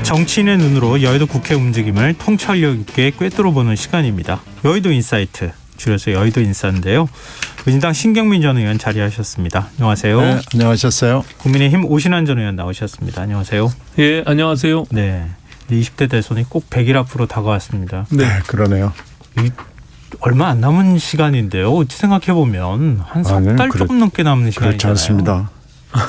정치인의 눈으로 여의도 국회 움직임을 통찰력 있게 꿰뚫어보는 시간입니다. 여의도 인사이트, 줄여서 여의도 인사인데요. 민주당 신경민 전 의원 자리하셨습니다. 안녕하세요. 네, 안녕하셨어요. 국민의힘 오신환 전 의원 나오셨습니다. 안녕하세요. 예, 안녕하세요. 네, 20대 대선이 꼭 100일 앞으로 다가왔습니다. 네, 그러네요. 얼마 안 남은 시간인데요. 어찌 생각해보면 한 석 달 조금 넘게 남은 시간이잖아요. 그렇지 않습니다.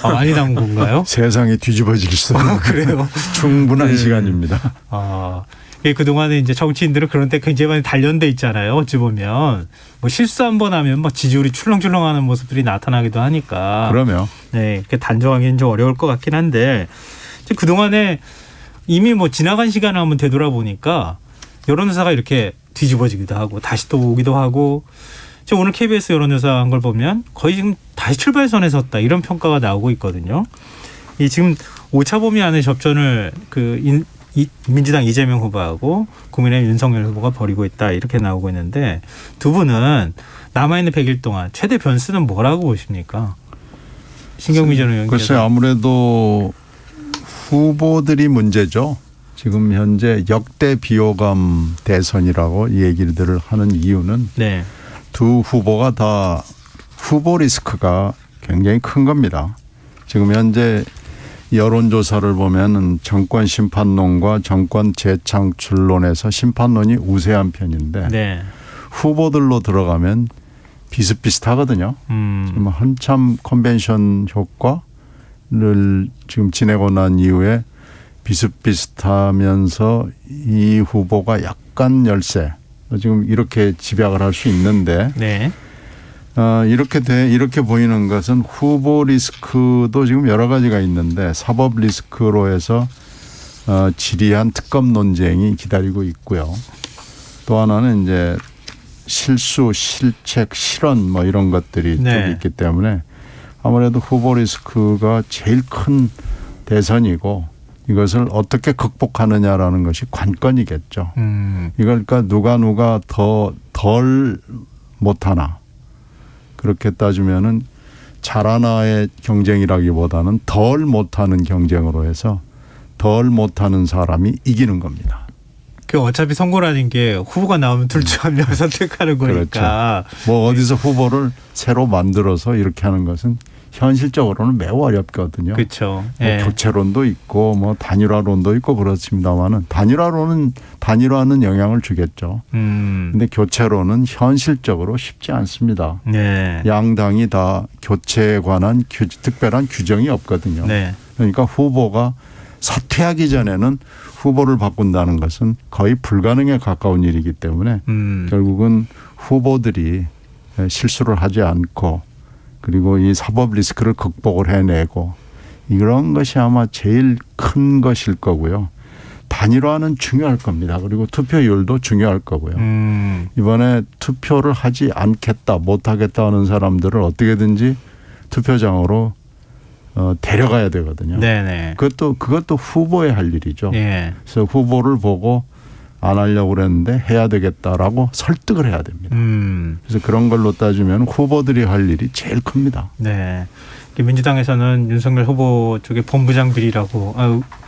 많이 남은 건가요? 세상이 뒤집어질 수 있는 그래요? 충분한 시간입니다. 그동안에 이제 정치인들은 그런 데 굉장히 많이 단련돼 있잖아요. 어찌 보면 뭐 실수 한번 하면 막 지지율이 출렁출렁하는 모습들이 나타나기도 하니까. 그러면 네, 이렇게 단정하기는 좀 어려울 것 같긴 한데 그동안에 이미 뭐 지나간 시간을 한번 되돌아보니까 여론조사가 이렇게 뒤집어지기도 하고 다시 또 오기도 하고 지금 오늘 KBS 여론조사 한 걸 보면 거의 지금 다시 출발선에 섰다 이런 평가가 나오고 있거든요. 이 지금 5차 범위 안에 접전을 민주당 이재명 후보하고 국민의힘 윤석열 후보가 벌이고 있다 이렇게 나오고 있는데 두 분은 남아있는 100일 동안 최대 변수는 뭐라고 보십니까? 신경민 전 의원께서. 글쎄요, 아무래도 후보들이 문제죠. 지금 현재 역대 비호감 대선이라고 얘기를 하는 이유는 네. 두 후보가 다 후보 리스크가 굉장히 큰 겁니다. 지금 현재 여론조사를 보면 정권 심판론과 정권 재창출론에서 심판론이 우세한 편인데 네. 후보들로 들어가면 비슷비슷하거든요. 지금 한참 컨벤션 효과를 지금 지내고 난 이후에 비슷비슷하면서 이 후보가 약간 열세 지금 이렇게 집약을 할 수 있는데 네. 이렇게 보이는 것은 후보 리스크도 지금 여러 가지가 있는데 사법 리스크로 해서 지리한 특검 논쟁이 기다리고 있고요. 또 하나는 이제 실수, 실책, 실언 뭐 이런 것들이 네. 좀 있기 때문에 아무래도 후보 리스크가 제일 큰 대선이고 이것을 어떻게 극복하느냐라는 것이 관건이겠죠. 이걸 그러니까 누가 덜 못하나. 그렇게 따지면은 잘하나의 경쟁이라기보다는 덜 못하는 경쟁으로 해서 덜 못하는 사람이 이기는 겁니다. 그 어차피 선거라는 게 후보가 나오면 둘 중 한 명 선택하는 거니까. 그렇죠. 뭐 어디서 후보를 새로 만들어서 이렇게 하는 것은 현실적으로는 매우 어렵거든요. 그렇죠. 뭐 예. 교체론도 있고 뭐 단일화론도 있고 그렇습니다만은 단일화는 영향을 주겠죠. 근데 교체론은 현실적으로 쉽지 않습니다. 네. 양당이 다 교체에 관한 특별한 규정이 없거든요. 네. 그러니까 후보가 사퇴하기 전에는 후보를 바꾼다는 것은 거의 불가능에 가까운 일이기 때문에 결국은 후보들이 실수를 하지 않고 그리고 이 사법 리스크를 극복을 해내고 이런 것이 아마 제일 큰 것일 거고요. 단일화는 중요할 겁니다. 그리고 투표율도 중요할 거고요. 이번에 투표를 하지 않겠다, 못하겠다 하는 사람들을 어떻게든지 투표장으로 데려가야 되거든요. 네네. 그것도 후보의 할 일이죠. 예. 그래서 후보를 보고 안 하려고 그랬는데 해야 되겠다라고 설득을 해야 됩니다. 그래서 그런 걸로 따지면 후보들이 할 일이 제일 큽니다. 네. 민주당에서는 윤석열 후보 쪽에 본부장 비리라고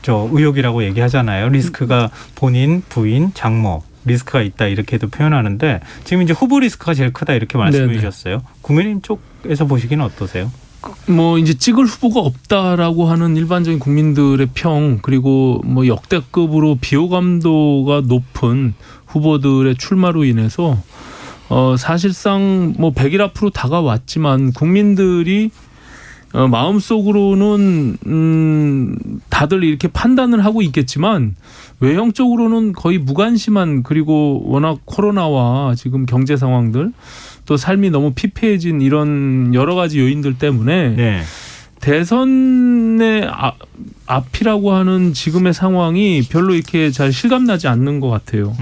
의혹이라고 얘기하잖아요. 리스크가 본인, 부인, 장모 리스크가 있다 이렇게도 표현하는데 지금 이제 후보 리스크가 제일 크다 이렇게 말씀해 주셨어요. 국민의힘 쪽에서 보시기는 어떠세요? 뭐 이제 찍을 후보가 없다라고 하는 일반적인 국민들의 평 그리고 뭐 역대급으로 비호감도가 높은 후보들의 출마로 인해서 사실상 뭐 100일 앞으로 다가왔지만 국민들이 마음속으로는 다들 이렇게 판단을 하고 있겠지만 외형적으로는 거의 무관심한 그리고 워낙 코로나와 지금 경제 상황들 또 삶이 너무 피폐해진 이런 여러 가지 요인들 때문에 네. 대선의 앞이라고 하는 지금의 상황이 별로 이렇게 잘 실감나지 않는 것 같아요.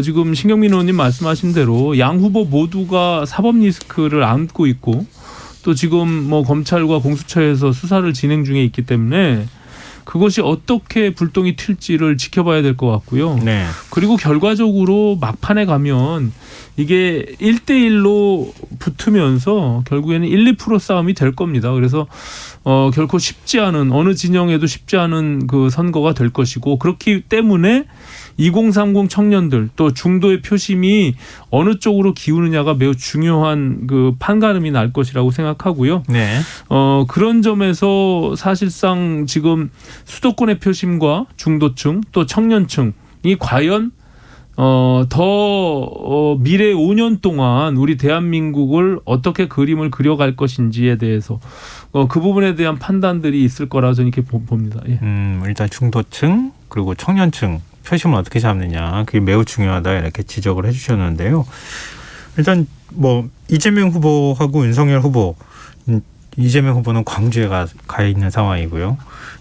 지금 신경민 의원님 말씀하신 대로 양 후보 모두가 사법 리스크를 안고 있고 또 지금 뭐 검찰과 공수처에서 수사를 진행 중에 있기 때문에 그것이 어떻게 불똥이 튈지를 지켜봐야 될 것 같고요. 네. 그리고 결과적으로 막판에 가면 이게 1대1로 붙으면서 결국에는 1, 2% 싸움이 될 겁니다. 그래서 결코 쉽지 않은 어느 진영에도 쉽지 않은 그 선거가 될 것이고 그렇기 때문에 2030 청년들 또 중도의 표심이 어느 쪽으로 기우느냐가 매우 중요한 그 판가름이 날 것이라고 생각하고요. 네. 그런 점에서 사실상 지금 수도권의 표심과 중도층 또 청년층이 과연 미래 5년 동안 우리 대한민국을 어떻게 그림을 그려갈 것인지에 대해서 그 부분에 대한 판단들이 있을 거라 저는 이렇게 봅니다. 예. 일단 중도층 그리고 청년층 표심을 어떻게 잡느냐 그게 매우 중요하다 이렇게 지적을 해주셨는데요. 일단 뭐 이재명 후보하고 윤석열 후보, 이재명 후보는 광주에 가 있는 상황이고요.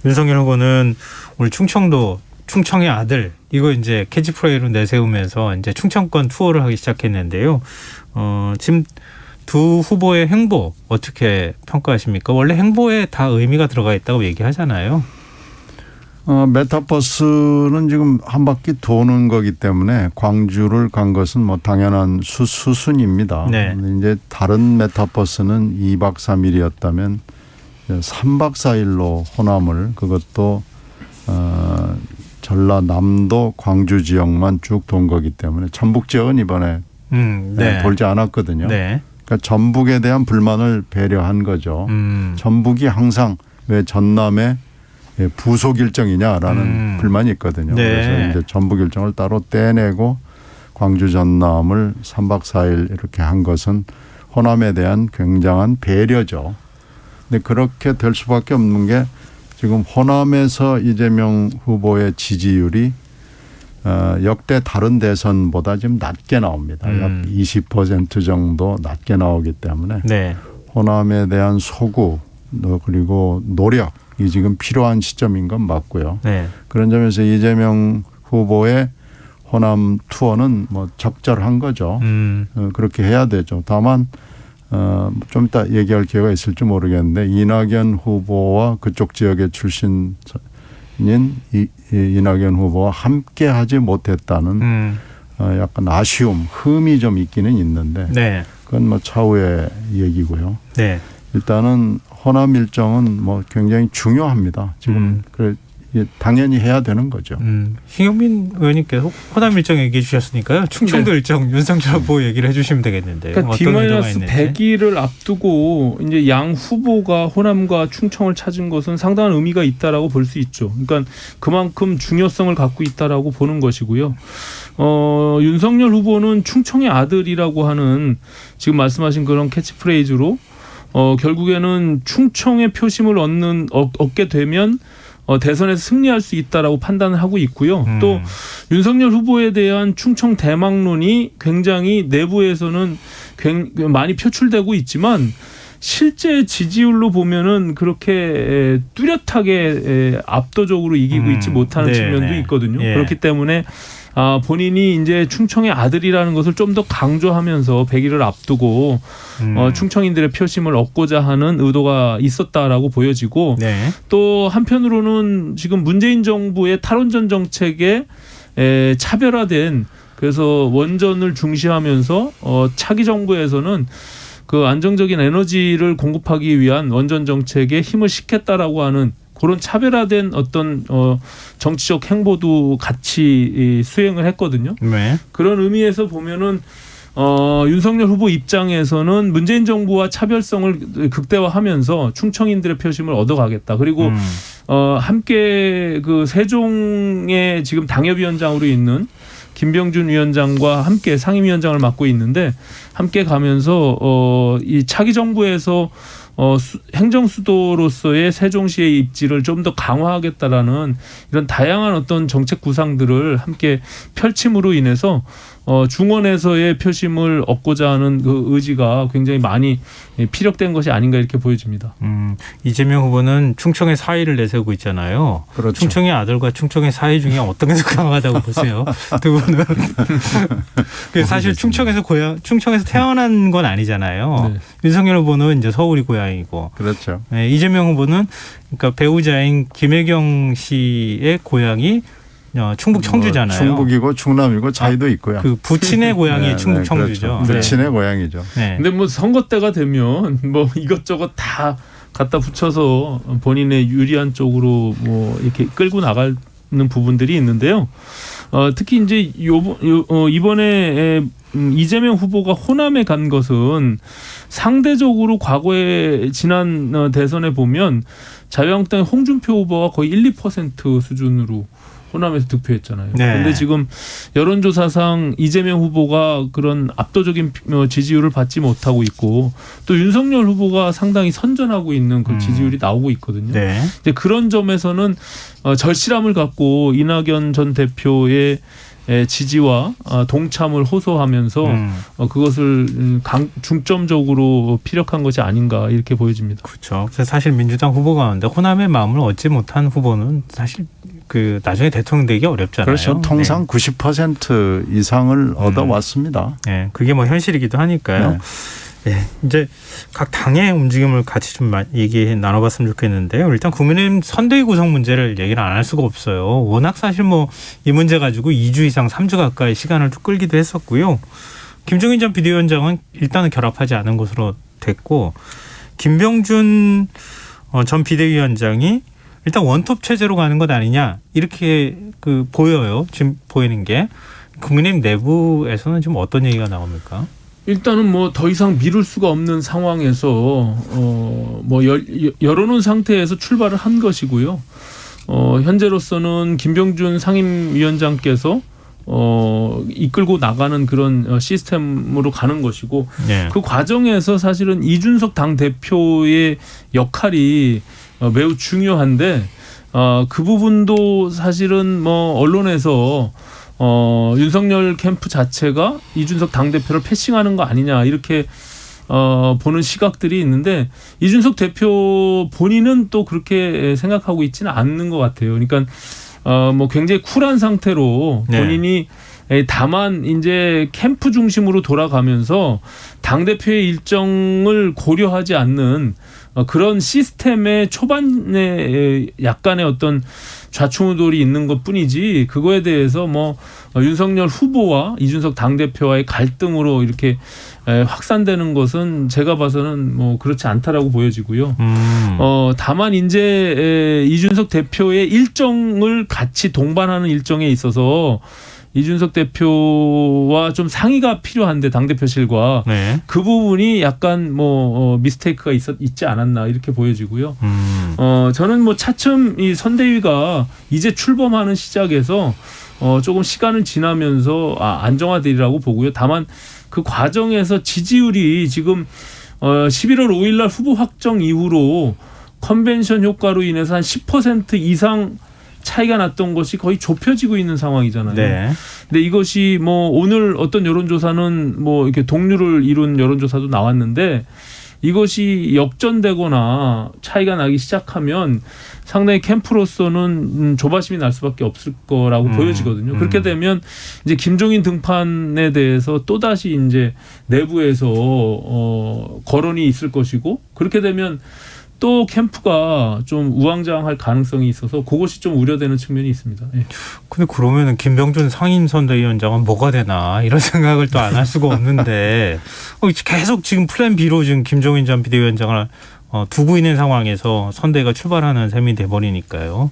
윤석열 후보는 오늘 충청의 아들 이거 이제 캐치프레이로 내세우면서 이제 충청권 투어를 하기 시작했는데요. 지금 두 후보의 행보 어떻게 평가하십니까? 원래 행보에 다 의미가 들어가 있다고 얘기하잖아요. 메타버스는 지금 한 바퀴 도는 거기 때문에 광주를 간 것은 뭐 당연한 수순입니다. 네. 근데 이제 다른 메타버스는 2박 3일이었다면 3박 4일로 호남을 그것도 전라남도 광주 지역만 쭉 돈 거기 때문에 전북 지역은 이번에 네. 돌지 않았거든요. 네. 그러니까 전북에 대한 불만을 배려한 거죠. 전북이 항상 왜 전남에 부속 일정이냐라는 불만이 있거든요. 네. 그래서 이제 전북 일정을 따로 떼내고 광주 전남을 3박 4일 이렇게 한 것은 호남에 대한 굉장한 배려죠. 근데 그렇게 될 수밖에 없는 게 지금 호남에서 이재명 후보의 지지율이 역대 다른 대선보다 지금 낮게 나옵니다. 약 20% 정도 낮게 나오기 때문에 네. 호남에 대한 소구 그리고 노력이 지금 필요한 시점인 건 맞고요. 네. 그런 점에서 이재명 후보의 호남 투어는 뭐 적절한 거죠. 그렇게 해야 되죠. 다만 좀 이따 얘기할 기회가 있을지 모르겠는데 이낙연 후보와 그쪽 지역의 출신인 이낙연 후보와 함께 하지 못했다는 약간 아쉬움, 흠이 좀 있기는 있는데 네. 그건 뭐 차후의 얘기고요. 네. 일단은 호남 일정은 뭐 굉장히 중요합니다. 지금 당연히 해야 되는 거죠. 신경민 의원님께서 호남 일정 얘기해 주셨으니까요. 충청도 네. 일정 윤석열 후보 얘기를 해주시면 되겠는데. 그러니까 D-100일을 앞두고 이제 양 후보가 호남과 충청을 찾은 것은 상당한 의미가 있다라고 볼 수 있죠. 그러니까 그만큼 중요성을 갖고 있다라고 보는 것이고요. 윤석열 후보는 충청의 아들이라고 하는 지금 말씀하신 그런 캐치프레이즈로 결국에는 충청의 표심을 얻게 되면 대선에서 승리할 수 있다라고 판단을 하고 있고요. 또 윤석열 후보에 대한 충청 대망론이 굉장히 내부에서는 많이 표출되고 있지만 실제 지지율로 보면은 그렇게 뚜렷하게 압도적으로 이기고 있지 못하는 측면도 있거든요. 예. 그렇기 때문에 본인이 이제 충청의 아들이라는 것을 좀 더 강조하면서 100일을 앞두고 충청인들의 표심을 얻고자 하는 의도가 있었다라고 보여지고 네. 또 한편으로는 지금 문재인 정부의 탈원전 정책에 차별화된 그래서 원전을 중시하면서 차기 정부에서는 그 안정적인 에너지를 공급하기 위한 원전 정책에 힘을 싣겠다라고 하는 그런 차별화된 어떤 정치적 행보도 같이 수행을 했거든요. 네. 그런 의미에서 보면은 윤석열 후보 입장에서는 문재인 정부와 차별성을 극대화하면서 충청인들의 표심을 얻어가겠다. 그리고 함께 그 세종의 지금 당협위원장으로 있는 김병준 위원장과 함께 상임위원장을 맡고 있는데 함께 가면서 이 차기 정부에서 행정 수도로서의 세종시의 입지를 좀 더 강화하겠다라는 이런 다양한 어떤 정책 구상들을 함께 펼침으로 인해서 중원에서의 표심을 얻고자 하는 그 의지가 굉장히 많이 피력된 것이 아닌가 이렇게 보여집니다. 이재명 후보는 충청의 사위를 내세우고 있잖아요. 그렇죠. 충청의 아들과 충청의 사위 중에 어떤 게 더 강하다고 보세요? 두 분은. 사실 충청에서 태어난 건 아니잖아요. 네. 윤석열 후보는 이제 서울이 고향이고. 그렇죠. 네, 이재명 후보는 그러니까 배우자인 김혜경 씨의 고향이 충북 청주잖아요. 충북이고 충남이고 차이도 있고요. 그 부친의 고향이 네, 충북 네, 청주죠. 그렇죠. 네. 부친의 고향이죠. 네. 근데 뭐 선거 때가 되면 뭐 이것저것 다 갖다 붙여서 본인의 유리한 쪽으로 뭐 이렇게 끌고 나가는 부분들이 있는데요. 특히 이제 이번에 이재명 후보가 호남에 간 것은 상대적으로 과거에 지난 대선에 보면 자유한국당의 홍준표 후보가 거의 1~2% 수준으로 호남에서 득표했잖아요. 그런데 네. 지금 여론조사상 이재명 후보가 그런 압도적인 지지율을 받지 못하고 있고 또 윤석열 후보가 상당히 선전하고 있는 그 지지율이 나오고 있거든요. 네. 이제 그런 점에서는 절실함을 갖고 이낙연 전 대표의 지지와 동참을 호소하면서 그것을 중점적으로 피력한 것이 아닌가 이렇게 보여집니다. 그렇죠. 그래서 사실 민주당 후보 가운데 호남의 마음을 얻지 못한 후보는 사실 그 나중에 대통령 되기 어렵잖아요. 그렇죠. 통상 90% 이상을 얻어왔습니다. 네, 그게 뭐 현실이기도 하니까요. 네. 네, 이제 각 당의 움직임을 같이 좀 나눠봤으면 좋겠는데요. 일단 국민의힘 선대위 구성 문제를 얘기를 안 할 수가 없어요. 워낙 사실 뭐 이 문제 가지고 2주 이상 3주 가까이 시간을 쭉 끌기도 했었고요. 김종인 전 비대위원장은 일단은 결합하지 않은 것으로 됐고 김병준 전 비대위원장이 일단 원톱 체제로 가는 것 아니냐 이렇게 보여요. 지금 보이는 게 국민의힘 내부에서는 지금 어떤 얘기가 나옵니까? 일단은 뭐 더 이상 미룰 수가 없는 상황에서 뭐 열어놓은 상태에서 출발을 한 것이고요. 현재로서는 김병준 상임위원장께서 이끌고 나가는 그런 시스템으로 가는 것이고 네. 그 과정에서 사실은 이준석 당대표의 역할이 매우 중요한데 그 부분도 사실은 뭐 언론에서 윤석열 캠프 자체가 이준석 당대표를 패싱하는 거 아니냐 이렇게 보는 시각들이 있는데 이준석 대표 본인은 또 그렇게 생각하고 있지는 않는 것 같아요. 그러니까 뭐 굉장히 쿨한 상태로 본인이 다만 이제 캠프 중심으로 돌아가면서 당대표의 일정을 고려하지 않는 그런 시스템의 초반에 약간의 어떤 좌충우돌이 있는 것뿐이지 그거에 대해서 뭐 윤석열 후보와 이준석 당대표와의 갈등으로 이렇게 확산되는 것은 제가 봐서는 뭐 그렇지 않다라고 보여지고요. 다만 이제 이준석 대표의 일정을 같이 동반하는 일정에 있어서 이준석 대표와 좀 상의가 필요한데 당대표실과 네. 그 부분이 약간 뭐 미스테이크가 있지 않았나 이렇게 보여지고요. 저는 뭐 차츰 이 선대위가 이제 출범하는 시작에서 조금 시간을 지나면서 안정화되리라고 보고요. 다만 그 과정에서 지지율이 지금 11월 5일 날 후보 확정 이후로 컨벤션 효과로 인해서 한 10% 이상 차이가 났던 것이 거의 좁혀지고 있는 상황이잖아요. 네. 근데 이것이 뭐 오늘 어떤 여론조사는 뭐 이렇게 동률을 이룬 여론조사도 나왔는데 이것이 역전되거나 차이가 나기 시작하면 상당히 캠프로서는 조바심이 날 수밖에 없을 거라고 보여지거든요. 그렇게 되면 이제 김종인 등판에 대해서 또다시 이제 내부에서 거론이 있을 것이고 그렇게 되면 또 캠프가 좀 우왕좌왕할 가능성이 있어서 그것이 좀 우려되는 측면이 있습니다. 예. 근데 그러면은 김병준 상임선대위원장은 뭐가 되나 이런 생각을 또 안 할 수가 없는데 계속 지금 플랜 B로 지금 김종인 전 비대위원장을 두고 있는 상황에서 선대가 출발하는 셈이 돼버리니까요.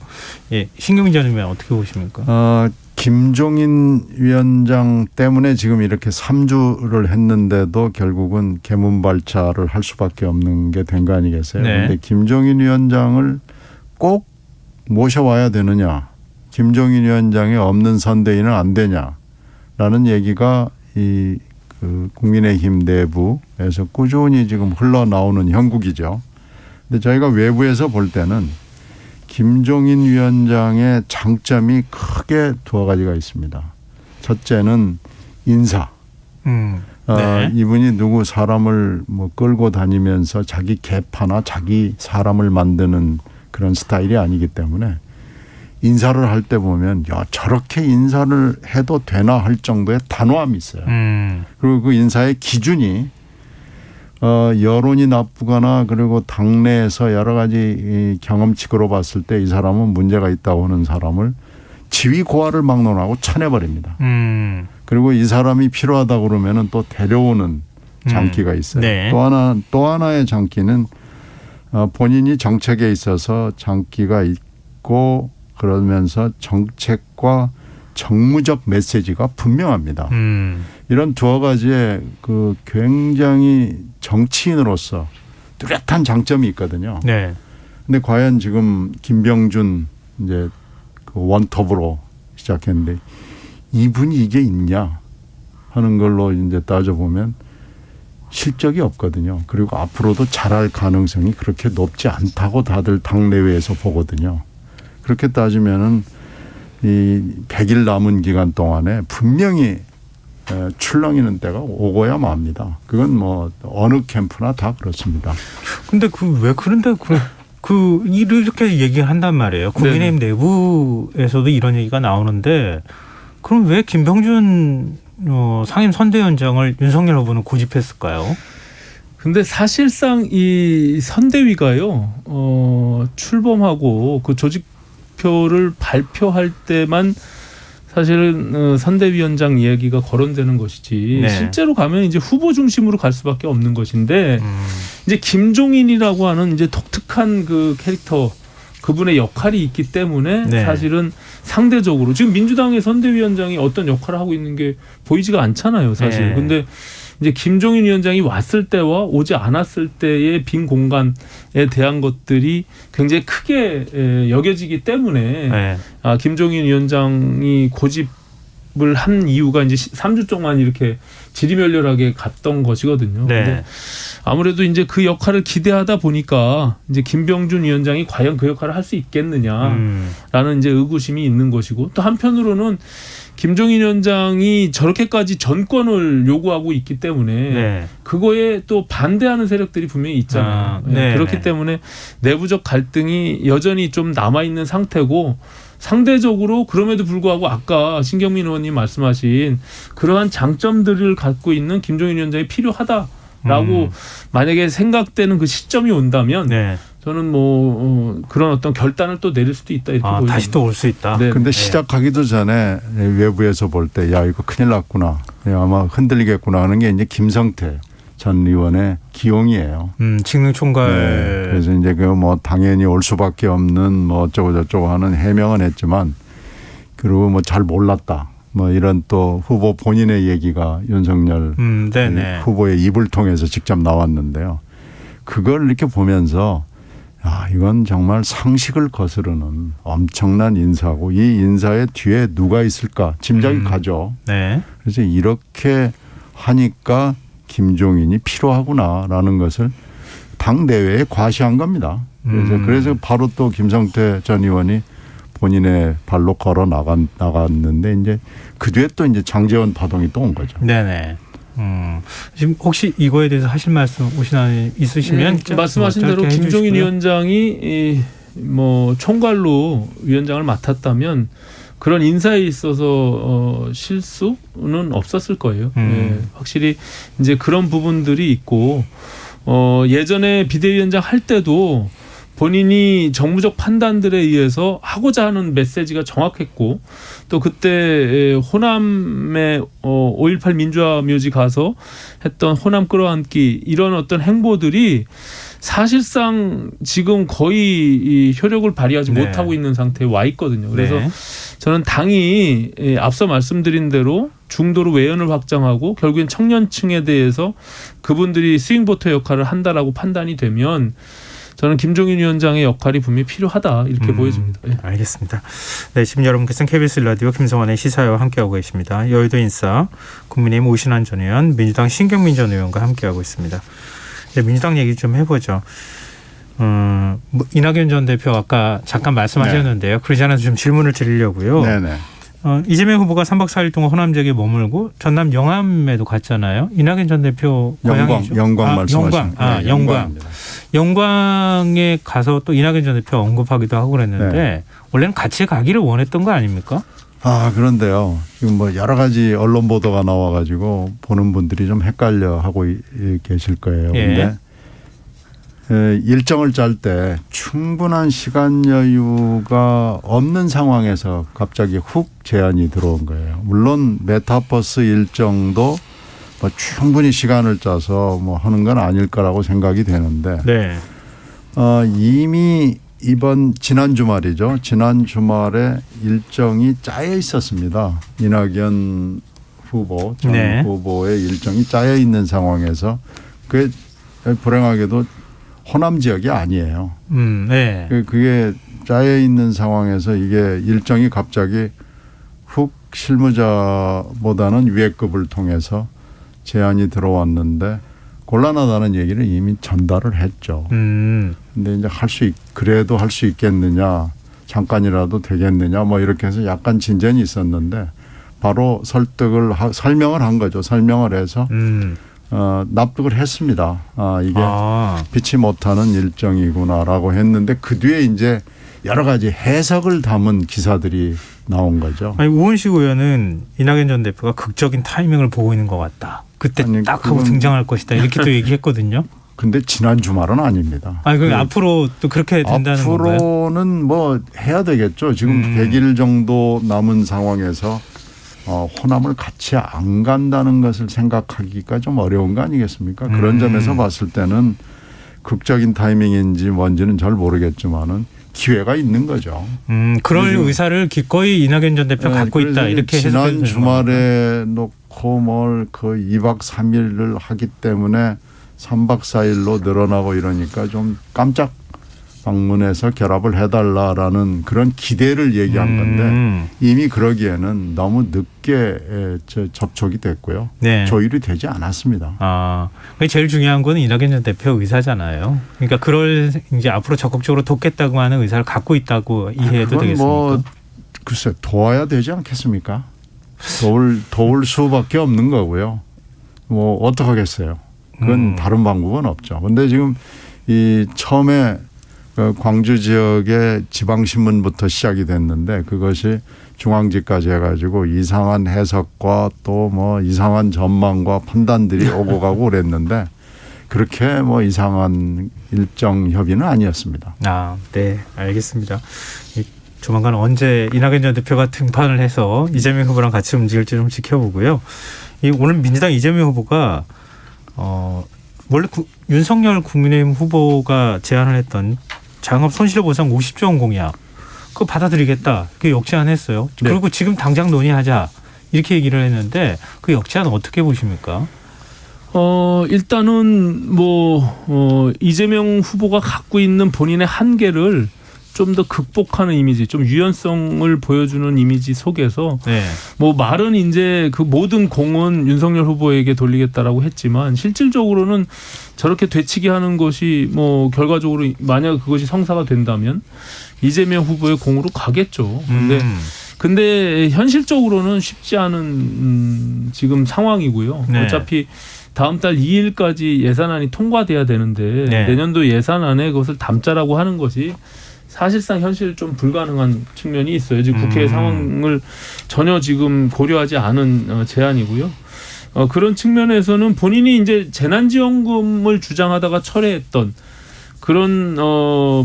예, 신경민 전 의원 어떻게 보십니까? 김종인 위원장 때문에 지금 이렇게 3주를 했는데도 결국은 개문발차를 할 수밖에 없는 게 된 거 아니겠어요? 그런데 네. 김종인 위원장을 꼭 모셔와야 되느냐? 김종인 위원장이 없는 선대위는 안 되냐라는 얘기가 그 국민의힘 내부에서 꾸준히 지금 흘러나오는 형국이죠. 근데 저희가 외부에서 볼 때는 김종인 위원장의 장점이 크게 2가지가 있습니다. 첫째는 인사. 네. 이분이 누구 사람을 뭐 끌고 다니면서 자기 개파나 자기 사람을 만드는 그런 스타일이 아니기 때문에 인사를 할 때 보면 야 저렇게 인사를 해도 되나 할 정도의 단호함이 있어요. 그리고 그 인사의 기준이 여론이 나쁘거나 그리고 당내에서 여러 가지 경험칙으로 봤을 때 이 사람은 문제가 있다고 하는 사람을 지위 고하를 막론하고 쳐내버립니다. 그리고 이 사람이 필요하다 그러면은 또 데려오는 장기가 있어요. 네. 또 하나의 장기는 본인이 정책에 있어서 장기가 있고 그러면서 정책과 정무적 메시지가 분명합니다. 이런 두어 가지의 그 굉장히 정치인으로서 뚜렷한 장점이 있거든요. 네. 근데 과연 지금 김병준 이제 그 원톱으로 시작했는데 이분이 이게 있냐 하는 걸로 이제 따져보면 실적이 없거든요. 그리고 앞으로도 잘할 가능성이 그렇게 높지 않다고 다들 당내외에서 보거든요. 그렇게 따지면은 이 100일 남은 기간 동안에 분명히 출렁이는 때가 오고야 맙니다. 그건 뭐 어느 캠프나 다 그렇습니다. 근데 왜 그런데 이렇게 얘기를 한단 말이에요. 국민의힘 내부에서도 이런 얘기가 나오는데 그럼 왜 김병준 상임 선대위원장을 윤석열 후보는 고집했을까요? 근데 사실상 이 선대위가요, 출범하고 그 조직표를 발표할 때만 사실은 선대위원장 이야기가 거론되는 것이지 네. 실제로 가면 이제 후보 중심으로 갈 수밖에 없는 것인데 이제 김종인이라고 하는 이제 독특한 그 캐릭터 그분의 역할이 있기 때문에 네. 사실은 상대적으로 지금 민주당의 선대위원장이 어떤 역할을 하고 있는 게 보이지가 않잖아요, 사실. 네. 근데 이제 김종인 위원장이 왔을 때와 오지 않았을 때의 빈 공간에 대한 것들이 굉장히 크게 여겨지기 때문에 네. 김종인 위원장이 고집을 한 이유가 이제 3주 동안 이렇게 지리멸렬하게 갔던 것이거든요. 네. 근데 아무래도 이제 그 역할을 기대하다 보니까 이제 김병준 위원장이 과연 그 역할을 할 수 있겠느냐라는 이제 의구심이 있는 것이고 또 한편으로는 김종인 위원장이 저렇게까지 전권을 요구하고 있기 때문에 네. 그거에 또 반대하는 세력들이 분명히 있잖아요. 네. 그렇기 때문에 내부적 갈등이 여전히 좀 남아있는 상태고 상대적으로 그럼에도 불구하고 아까 신경민 의원님 말씀하신 그러한 장점들을 갖고 있는 김종인 위원장이 필요하다라고 만약에 생각되는 그 시점이 온다면 네. 저는 뭐 그런 어떤 결단을 또 내릴 수도 있다 이렇게 보입니다. 다시 또 올 수 있다. 네. 근데 시작하기도 전에 외부에서 볼 때 야 이거 큰일 났구나. 아마 흔들리겠구나 하는 게 이제 김성태 전 의원의 기용이에요. 칙릉총괄. 네. 그래서 이제 그 뭐 당연히 올 수밖에 없는 뭐 어쩌고 저쩌고 하는 해명은 했지만 그리고 뭐 잘 몰랐다. 뭐 이런 또 후보 본인의 얘기가 윤석열 후보의 입을 통해서 직접 나왔는데요. 그걸 이렇게 보면서 이건 정말 상식을 거스르는 엄청난 인사고 이 인사의 뒤에 누가 있을까 짐작이 가죠. 네. 그래서 이렇게 하니까 김종인이 필요하구나라는 것을 당 내외에 과시한 겁니다. 그래서 바로 또 김성태 전 의원이 본인의 발로 걸어 나갔는데 이제 그 뒤에 또 이제 장제원 파동이 또 온 거죠. 네네. 지금 혹시 이거에 대해서 하실 말씀 있으시면 말씀하신 대로 김종인 위원장이 뭐 총괄로 위원장을 맡았다면 그런 인사에 있어서 실수는 없었을 거예요. 네, 확실히 이제 그런 부분들이 있고 예전에 비대위원장 할 때도 본인이 정무적 판단들에 의해서 하고자 하는 메시지가 정확했고 또 그때 호남의 5.18 민주화 묘지 가서 했던 호남 끌어안기 이런 어떤 행보들이 사실상 지금 거의 이 효력을 발휘하지 못하고 있는 상태에 와 있거든요. 그래서 저는 당이 앞서 말씀드린 대로 중도로 외연을 확장하고 결국엔 청년층에 대해서 그분들이 스윙보터 역할을 한다라고 판단이 되면 저는 김종인 위원장의 역할이 분명히 필요하다 이렇게 보여집니다. 네. 알겠습니다. 네, 지금 여러분께서는 KBS 라디오 김성환의 시사회와 함께하고 계십니다. 여의도 인싸 국민의힘 오신환 전 의원, 민주당 신경민 전 의원과 함께하고 있습니다. 네, 민주당 얘기 좀 해보죠. 이낙연 전 대표 아까 잠깐 말씀하셨는데요. 그러지 않아서 좀 질문을 드리려고요. 네네. 이재명 후보가 3박 4일 동안 호남 지역에 머물고 전남 영암에도 갔잖아요. 이낙연 전 대표 고향이죠. 영광 말씀하시는 영광. 영광에 가서 또 이낙연 전 대표 언급하기도 하고 그랬는데 네. 원래는 같이 가기를 원했던 거 아닙니까? 그런데요. 지금 뭐 여러 가지 언론 보도가 나와가지고 보는 분들이 좀 헷갈려 하고 계실 거예요. 예. 근데 일정을 짤 때 충분한 시간 여유가 없는 상황에서 갑자기 훅 제안이 들어온 거예요. 물론 메타버스 일정도 뭐 충분히 시간을 짜서 뭐 하는 건 아닐 거라고 생각이 되는데 네. 이미 지난 주말이죠. 지난 주말에 일정이 짜여 있었습니다. 이낙연 후보, 전 네. 후보의 일정이 짜여 있는 상황에서 그게 불행하게도 호남 지역이 아니에요. 네. 그게 짜여 있는 상황에서 이게 일정이 갑자기 훅 실무자보다는 위계급을 통해서 제안이 들어왔는데 곤란하다는 얘기를 이미 전달을 했죠. 근데 이제 그래도 할 수 있겠느냐, 잠깐이라도 되겠느냐, 뭐 이렇게 해서 약간 진전이 있었는데 바로 설명을 한 거죠. 설명을 해서 납득을 했습니다. 이게 피치 못하는 일정이구나라고 했는데 그 뒤에 이제 여러 가지 해석을 담은 기사들이 나온 거죠. 아니, 우원식 의원은 이낙연 전 대표가 극적인 타이밍을 보고 있는 것 같다. 그때 딱 하고 등장할 것이다. 이렇게 또 얘기했거든요. 근데 지난 주말은 아닙니다. 그럼 앞으로 또 그렇게 된다는 건가요? 앞으로는 뭐 해야 되겠죠. 지금 100일 정도 남은 상황에서 호남을 같이 안 간다는 것을 생각하기가 좀 어려운 거 아니겠습니까? 그런 점에서 봤을 때는 극적인 타이밍인지 뭔지는 잘 모르겠지만은 기회가 있는 거죠. 그럴 의사를 기꺼이 이낙연 전 대표 갖고 있다. 이렇게 지난 주말에 놓고 그 2박 3일을 하기 때문에 3박 4일로 늘어나고 이러니까 좀 깜짝 방문해서 결합을 해달라라는 그런 기대를 얘기한 건데 이미 그러기에는 너무 늦게 접촉이 됐고요. 네. 조율이 되지 않았습니다. 제일 중요한 건 이낙연 전 대표 의사잖아요. 그러니까 이제 앞으로 적극적으로 돕겠다고 하는 의사를 갖고 있다고 이해해도 되겠습니까? 글쎄 도와야 되지 않겠습니까? 도울 수밖에 없는 거고요. 뭐 어떡하겠어요. 그건 다른 방법은 없죠. 그런데 지금 처음에 광주 지역의 지방신문부터 시작이 됐는데 그것이 중앙지까지 해가지고 이상한 해석과 또 뭐 이상한 전망과 판단들이 오고 가고 그랬는데 그렇게 뭐 이상한 일정 협의는 아니었습니다. 네, 알겠습니다. 조만간 언제 이낙연 전 대표가 등판을 해서 이재명 후보랑 같이 움직일지 좀 지켜보고요. 오늘 민주당 이재명 후보가 원래 윤석열 국민의힘 후보가 제안을 했던 장업 손실보상 50조 원 공약 그거 받아들이겠다. 그 역제안했어요. 네. 그리고 지금 당장 논의하자 이렇게 얘기를 했는데 그 역제안 어떻게 보십니까? 일단은 이재명 후보가 갖고 있는 본인의 한계를 좀 더 극복하는 이미지, 좀 유연성을 보여주는 이미지 속에서 말은 이제 그 모든 공은 윤석열 후보에게 돌리겠다라고 했지만 실질적으로는 저렇게 되치기 하는 것이 결과적으로 만약 그것이 성사가 된다면 이재명 후보의 공으로 가겠죠. 근데 현실적으로는 쉽지 않은 지금 상황이고요. 어차피 다음 달 2일까지 예산안이 통과돼야 되는데 내년도 예산안에 그것을 담자라고 하는 것이 사실상 현실 좀 불가능한 측면이 있어요. 지금 국회의 상황을 전혀 지금 고려하지 않은 제안이고요. 그런 측면에서는 본인이 이제 재난지원금을 주장하다가 철회했던 그런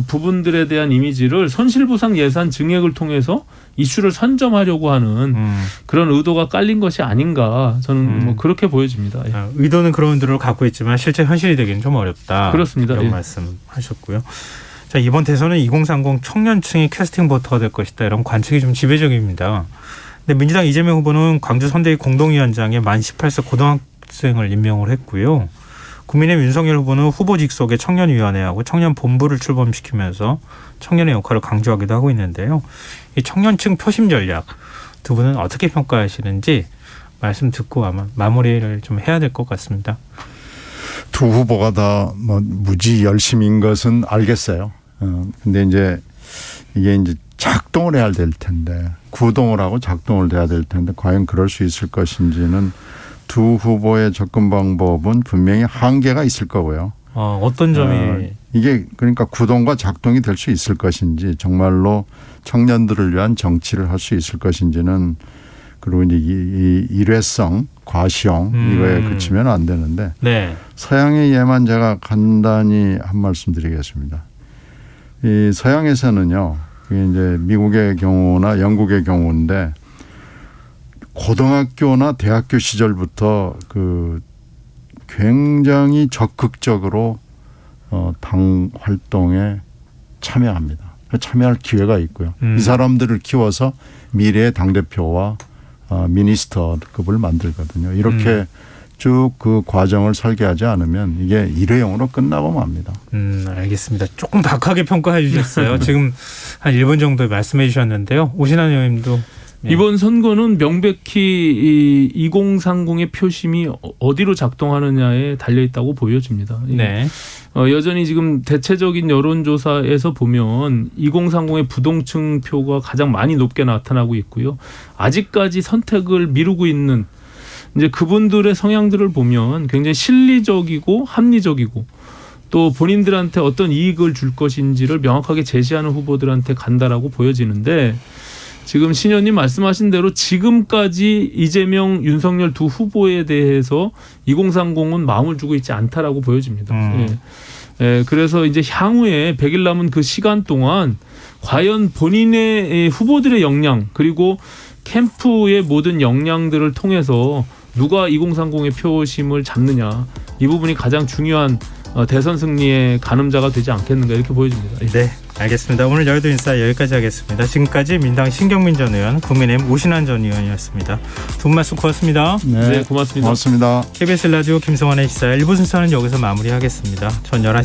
부분들에 대한 이미지를 손실보상 예산 증액을 통해서 이슈를 선점하려고 하는 그런 의도가 깔린 것이 아닌가 저는 그렇게 보여집니다. 의도는 그런 의도를 갖고 있지만 실제 현실이 되기는 좀 어렵다. 그렇습니다. 이런 말씀하셨고요. 자, 이번 대선은 2030 청년층이 캐스팅 보터가 될 것이다. 이런 관측이 좀 지배적입니다. 근데 민주당 이재명 후보는 광주 선대위 공동위원장에 만 18세 고등학생을 임명을 했고요. 국민의힘 윤석열 후보는 후보 직속의 청년위원회하고 청년본부를 출범시키면서 청년의 역할을 강조하기도 하고 있는데요. 이 청년층 표심 전략 두 분은 어떻게 평가하시는지 말씀 듣고 아마 마무리를 좀 해야 될 것 같습니다. 두 후보가 다 무지 열심인 것은 알겠어요. 근데 이제 이게 이제 작동을 해야 될 텐데 구동을 하고 작동을 해야 될 텐데 과연 그럴 수 있을 것인지는 두 후보의 접근 방법은 분명히 한계가 있을 거고요. 어떤 점이 이게 그러니까 구동과 작동이 될 수 있을 것인지 정말로 청년들을 위한 정치를 할 수 있을 것인지는 그리고 이제 이 일회성, 과시형 이거에 그치면 안 되는데 네. 서양의 예만 제가 간단히 한 말씀 드리겠습니다. 이 서양에서는요, 이게 이제 미국의 경우나 영국의 경우인데 고등학교나 대학교 시절부터 그 굉장히 적극적으로 당 활동에 참여합니다. 참여할 기회가 있고요. 이 사람들을 키워서 미래의 당대표와 미니스터급을 만들거든요. 이렇게 쭉 그 과정을 설계하지 않으면 이게 일회용으로 끝나고 맙니다. 알겠습니다. 조금 박하게 평가해 주셨어요. 지금 한 1분 정도 말씀해 주셨는데요. 오신환 의원님도. 이번 선거는 명백히 이 2030의 표심이 어디로 작동하느냐에 달려있다고 보여집니다. 네. 여전히 지금 대체적인 여론조사에서 보면 2030의 부동층 표가 가장 많이 높게 나타나고 있고요. 아직까지 선택을 미루고 있는 이제 그분들의 성향들을 보면 굉장히 실리적이고 합리적이고 또 본인들한테 어떤 이익을 줄 것인지를 명확하게 제시하는 후보들한테 간다라고 보여지는데 지금 신 의원님 말씀하신 대로 지금까지 이재명, 윤석열 두 후보에 대해서 2030은 마음을 주고 있지 않다라고 보여집니다. 그래서 이제 향후에 100일 남은 그 시간 동안 과연 본인의 후보들의 역량 그리고 캠프의 모든 역량들을 통해서 누가 2030의 표심을 잡느냐 이 부분이 가장 중요한 대선 승리의 가늠자가 되지 않겠는가 이렇게 보여집니다. 네, 알겠습니다. 오늘 여의도 인사이 여기까지 하겠습니다. 지금까지 민당 신경민 전 의원, 국민의힘 오신환 전 의원이었습니다. 두 분 말씀 고맙습니다. 네, 고맙습니다. 고맙습니다. KBS 라디오 김성환의 시사 1부 순서는 여기서 마무리하겠습니다. 전 11시